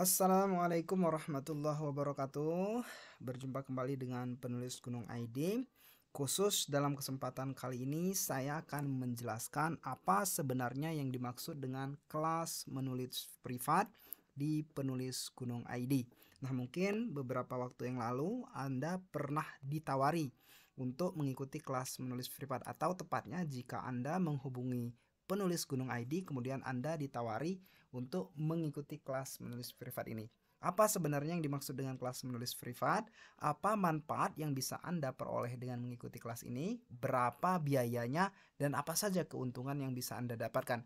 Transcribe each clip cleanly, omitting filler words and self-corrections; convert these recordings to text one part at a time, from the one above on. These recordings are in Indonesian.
Assalamualaikum warahmatullahi wabarakatuh. Berjumpa kembali dengan penulis Gunung ID. Khusus dalam kesempatan kali ini saya akan menjelaskan apa sebenarnya yang dimaksud dengan kelas menulis privat di penulis Gunung ID. Nah, mungkin beberapa waktu yang lalu Anda pernah ditawari untuk mengikuti kelas menulis privat, atau tepatnya jika Anda menghubungi penulis Gunung ID kemudian Anda ditawari untuk mengikuti kelas menulis privat ini. Apa sebenarnya yang dimaksud dengan kelas menulis privat? Apa manfaat yang bisa Anda peroleh dengan mengikuti kelas ini? Berapa biayanya? Dan apa saja keuntungan yang bisa Anda dapatkan?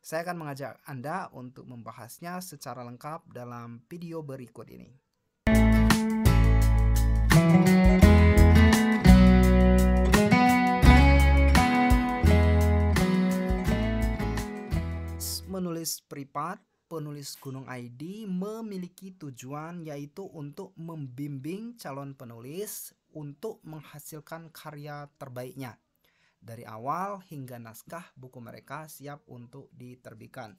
Saya akan mengajak Anda untuk membahasnya secara lengkap dalam video berikut ini. Menulis privat penulis Gunung ID memiliki tujuan, yaitu untuk membimbing calon penulis untuk menghasilkan karya terbaiknya dari awal hingga naskah buku mereka siap untuk diterbitkan.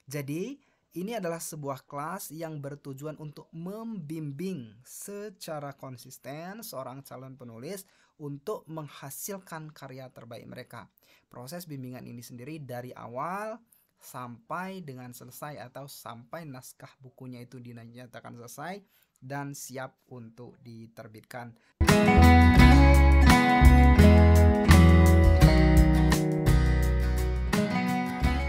Jadi ini adalah sebuah kelas yang bertujuan untuk membimbing secara konsisten seorang calon penulis untuk menghasilkan karya terbaik mereka. Proses bimbingan ini sendiri dari awal sampai dengan selesai atau sampai naskah bukunya itu dinyatakan selesai dan siap untuk diterbitkan.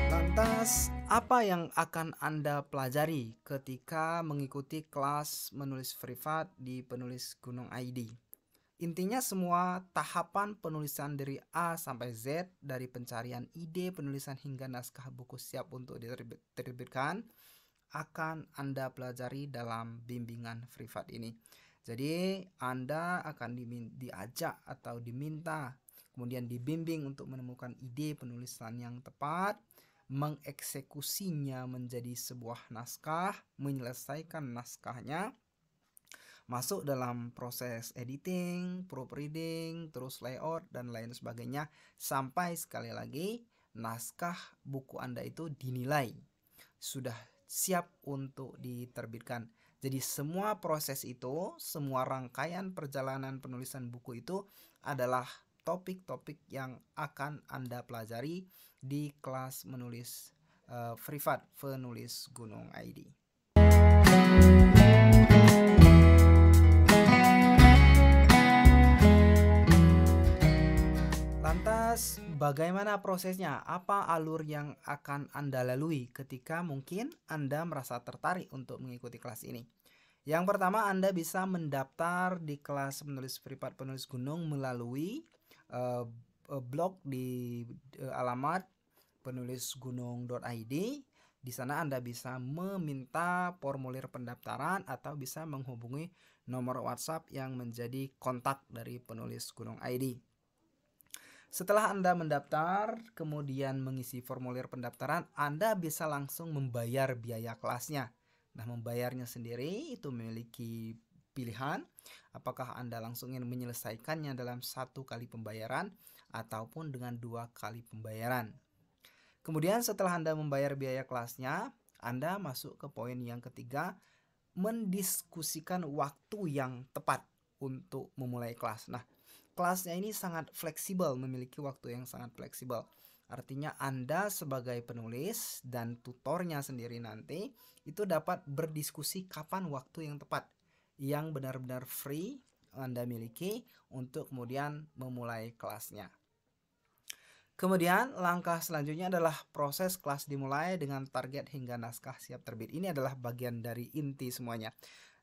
Lantas, apa yang akan Anda pelajari ketika mengikuti kelas menulis privat di penulis Gunung ID? Intinya semua tahapan penulisan dari A sampai Z, dari pencarian ide penulisan hingga naskah buku siap untuk diterbitkan, akan Anda pelajari dalam bimbingan privat ini. Jadi Anda akan diajak atau diminta, kemudian dibimbing untuk menemukan ide penulisan yang tepat, mengeksekusinya menjadi sebuah naskah, menyelesaikan naskahnya, masuk dalam proses editing, proofreading, terus layout dan lain sebagainya, sampai sekali lagi naskah buku Anda itu dinilai sudah siap untuk diterbitkan. Jadi semua proses itu, semua rangkaian perjalanan penulisan buku itu adalah topik-topik yang akan Anda pelajari di kelas menulis privat penulis Gunung ID. Lantas, bagaimana prosesnya? Apa alur yang akan Anda lalui ketika mungkin Anda merasa tertarik untuk mengikuti kelas ini? Yang pertama, Anda bisa mendaftar di kelas menulis privat penulis Gunung melalui blog di alamat penulisgunung.id. Di sana Anda bisa meminta formulir pendaftaran atau bisa menghubungi nomor WhatsApp yang menjadi kontak dari penulis Gunung ID. Setelah Anda mendaftar, kemudian mengisi formulir pendaftaran, Anda bisa langsung membayar biaya kelasnya. Nah, membayarnya sendiri itu memiliki pilihan, apakah Anda langsung ingin menyelesaikannya dalam 1 kali pembayaran ataupun dengan 2 kali pembayaran. Kemudian setelah Anda membayar biaya kelasnya, Anda masuk ke poin yang ketiga, mendiskusikan waktu yang tepat untuk memulai kelas. Nah, kelasnya ini sangat fleksibel, memiliki waktu yang sangat fleksibel. Artinya Anda sebagai penulis dan tutornya sendiri nanti itu dapat berdiskusi kapan waktu yang tepat, yang benar-benar free Anda miliki untuk kemudian memulai kelasnya. Kemudian langkah selanjutnya adalah proses kelas dimulai dengan target hingga naskah siap terbit. Ini adalah bagian dari inti semuanya.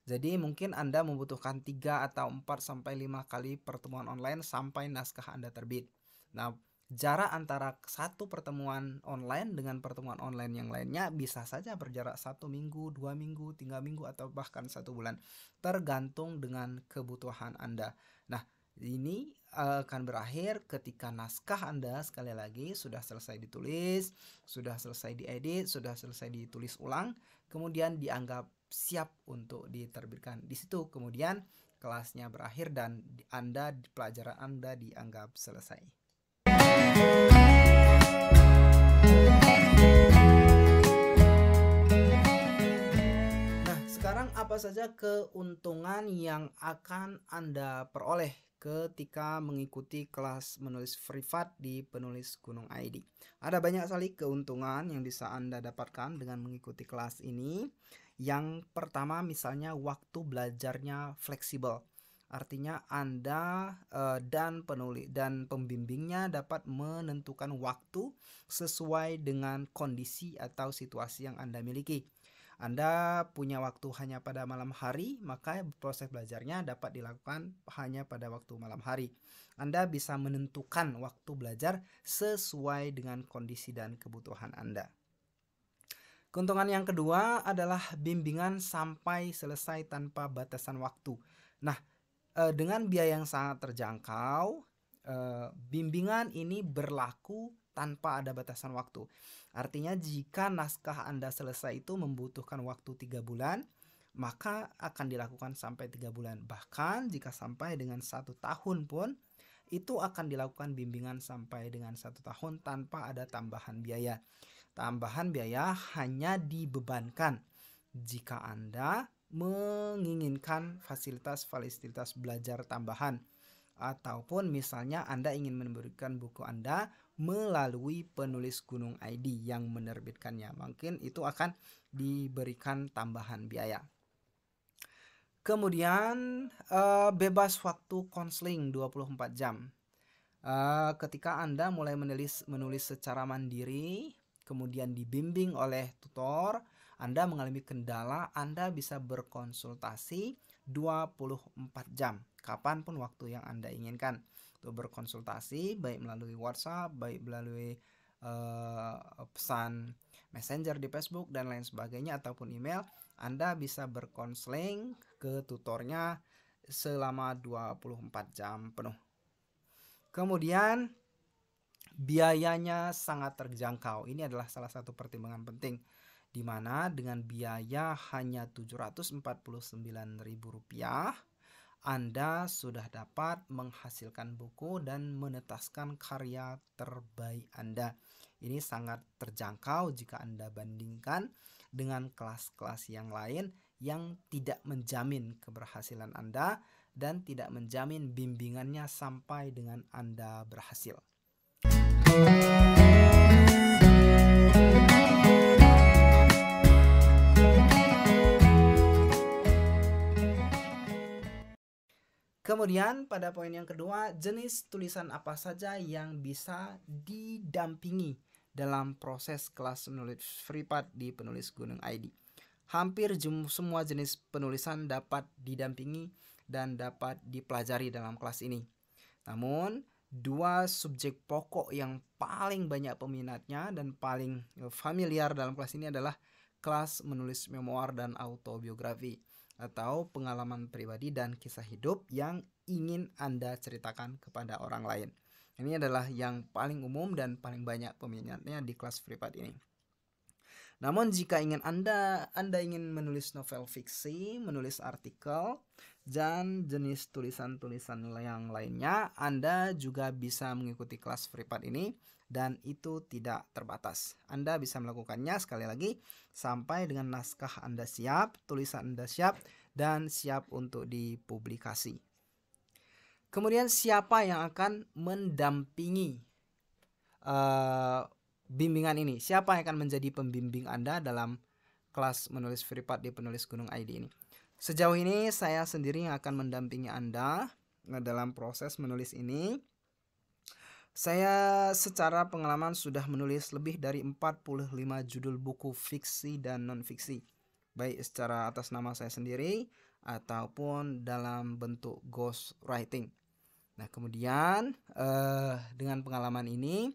Jadi mungkin Anda membutuhkan 3 atau 4 sampai 5 kali pertemuan online sampai naskah Anda terbit. Nah, jarak antara satu pertemuan online dengan pertemuan online yang lainnya bisa saja berjarak 1 minggu, 2 minggu, 3 minggu, atau bahkan 1 bulan. Tergantung dengan kebutuhan Anda. Nah, ini akan berakhir ketika naskah Anda sekali lagi sudah selesai ditulis, sudah selesai diedit, sudah selesai ditulis ulang, kemudian dianggap siap untuk diterbitkan. Di situ kemudian kelasnya berakhir dan pelajaran Anda dianggap selesai. Apa saja keuntungan yang akan Anda peroleh ketika mengikuti kelas menulis privat di Penulis Gunung ID? Ada banyak sekali keuntungan yang bisa Anda dapatkan dengan mengikuti kelas ini. Yang pertama misalnya waktu belajarnya fleksibel. Artinya Anda dan penulis dan pembimbingnya dapat menentukan waktu sesuai dengan kondisi atau situasi yang Anda miliki. Anda punya waktu hanya pada malam hari, maka proses belajarnya dapat dilakukan hanya pada waktu malam hari. Anda bisa menentukan waktu belajar sesuai dengan kondisi dan kebutuhan Anda. Keuntungan yang kedua adalah bimbingan sampai selesai tanpa batasan waktu. Nah, dengan biaya yang sangat terjangkau, bimbingan ini berlaku tanpa ada batasan waktu. Artinya jika naskah Anda selesai itu membutuhkan waktu 3 bulan, maka akan dilakukan sampai 3 bulan. Bahkan jika sampai dengan 1 tahun pun, itu akan dilakukan bimbingan sampai dengan 1 tahun tanpa ada tambahan biaya. Tambahan biaya hanya dibebankan jika Anda menginginkan fasilitas belajar tambahan, ataupun misalnya Anda ingin memberikan buku Anda melalui Penulis Gunung ID yang menerbitkannya, mungkin itu akan diberikan tambahan biaya. Kemudian bebas waktu konseling 24 jam. Ketika Anda mulai menulis secara mandiri, kemudian dibimbing oleh tutor, Anda mengalami kendala, Anda bisa berkonsultasi 24 jam, kapanpun waktu yang Anda inginkan. Untuk berkonsultasi baik melalui WhatsApp, baik melalui pesan Messenger di Facebook dan lain sebagainya, ataupun email, Anda bisa berkonseling ke tutornya selama 24 jam penuh. Kemudian biayanya sangat terjangkau. Ini adalah salah satu pertimbangan penting, di mana dengan biaya hanya Rp749.000 Anda sudah dapat menghasilkan buku dan menetaskan karya terbaik Anda. Ini sangat terjangkau jika Anda bandingkan dengan kelas-kelas yang lain yang tidak menjamin keberhasilan Anda dan tidak menjamin bimbingannya sampai dengan Anda berhasil. Kemudian pada poin yang kedua, jenis tulisan apa saja yang bisa didampingi dalam proses kelas menulis privat di Penulis Gunung ID. Hampir semua jenis penulisan dapat didampingi dan dapat dipelajari dalam kelas ini. Namun, dua subjek pokok yang paling banyak peminatnya dan paling familiar dalam kelas ini adalah kelas menulis memoir dan autobiografi, atau pengalaman pribadi dan kisah hidup yang ingin Anda ceritakan kepada orang lain. Ini adalah yang paling umum dan paling banyak peminatnya di kelas privat ini. Namun jika Anda ingin menulis novel fiksi, menulis artikel, dan jenis tulisan-tulisan yang lainnya, Anda juga bisa mengikuti kelas privat ini, dan itu tidak terbatas. Anda bisa melakukannya sekali lagi sampai dengan naskah Anda siap, tulisan Anda siap, dan siap untuk dipublikasi. Kemudian siapa yang akan mendampingi bimbingan ini? Siapa yang akan menjadi pembimbing Anda dalam kelas menulis privat di Penulis Gunung ID ini? Sejauh ini saya sendiri yang akan mendampingi Anda dalam proses menulis ini. Saya secara pengalaman sudah menulis lebih dari 45 judul buku fiksi dan non-fiksi, baik secara atas nama saya sendiri ataupun dalam bentuk ghost writing. Nah, kemudian dengan pengalaman ini,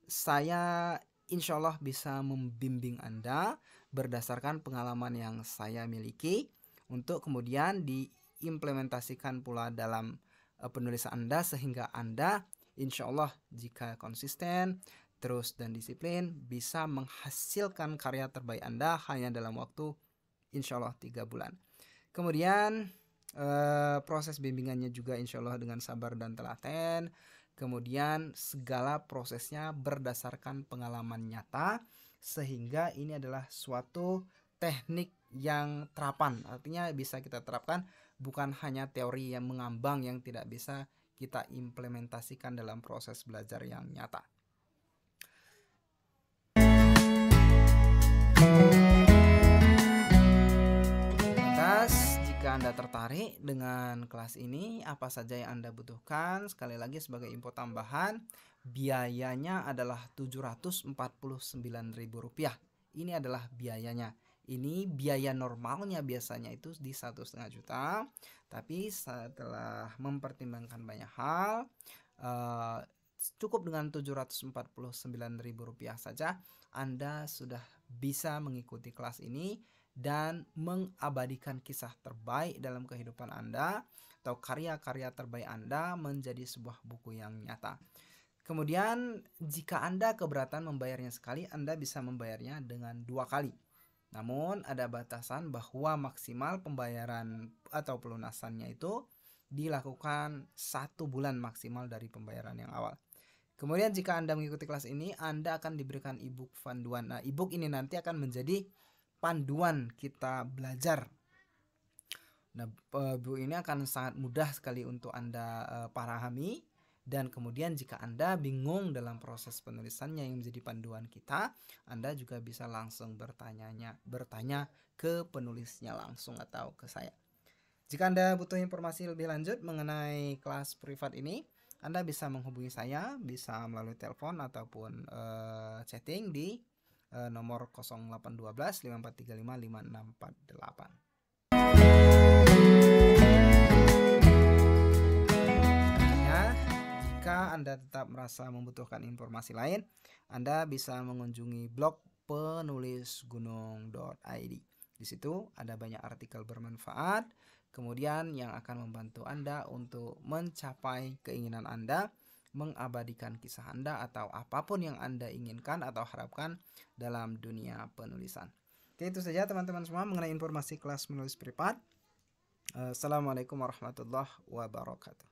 saya insya Allah bisa membimbing Anda berdasarkan pengalaman yang saya miliki, untuk kemudian diimplementasikan pula dalam penulisan Anda, sehingga Anda insya Allah jika konsisten, terus dan disiplin, bisa menghasilkan karya terbaik Anda hanya dalam waktu insya Allah 3 bulan. Kemudian proses bimbingannya juga insya Allah dengan sabar dan telaten. Kemudian segala prosesnya berdasarkan pengalaman nyata, sehingga ini adalah suatu teknik yang terapan, artinya bisa kita terapkan, bukan hanya teori yang mengambang yang tidak bisa kita implementasikan dalam proses belajar yang nyata. Jika Anda tertarik dengan kelas ini, apa saja yang Anda butuhkan? Sekali lagi sebagai info tambahan, biayanya adalah Rp749.000. Ini adalah biayanya. Ini biaya normalnya biasanya itu di 1,5 juta. Tapi setelah mempertimbangkan banyak hal, cukup dengan Rp749.000 saja Anda sudah bisa mengikuti kelas ini dan mengabadikan kisah terbaik dalam kehidupan Anda atau karya-karya terbaik Anda menjadi sebuah buku yang nyata. Kemudian jika Anda keberatan membayarnya sekali, Anda bisa membayarnya dengan 2 kali. Namun ada batasan bahwa maksimal pembayaran atau pelunasannya itu dilakukan 1 bulan maksimal dari pembayaran yang awal. Kemudian jika Anda mengikuti kelas ini, Anda akan diberikan ebook panduan. Nah, ebook ini nanti akan menjadi panduan kita belajar. Nah, buku ini akan sangat mudah sekali untuk Anda pahami, dan kemudian jika Anda bingung dalam proses penulisannya yang menjadi panduan kita, Anda juga bisa langsung bertanya ke penulisnya langsung atau ke saya. Jika Anda butuh informasi lebih lanjut mengenai kelas privat ini, Anda bisa menghubungi saya, bisa melalui telepon ataupun chatting di nomor 0812 5435 5648. Jika Anda tetap merasa membutuhkan informasi lain, Anda bisa mengunjungi blog penulisgunung.id. Di situ ada banyak artikel bermanfaat, kemudian yang akan membantu Anda untuk mencapai keinginan Anda, mengabadikan kisah Anda atau apapun yang Anda inginkan atau harapkan dalam dunia penulisan. Oke, itu saja teman-teman semua mengenai informasi kelas menulis privat. Assalamualaikum warahmatullahi wabarakatuh.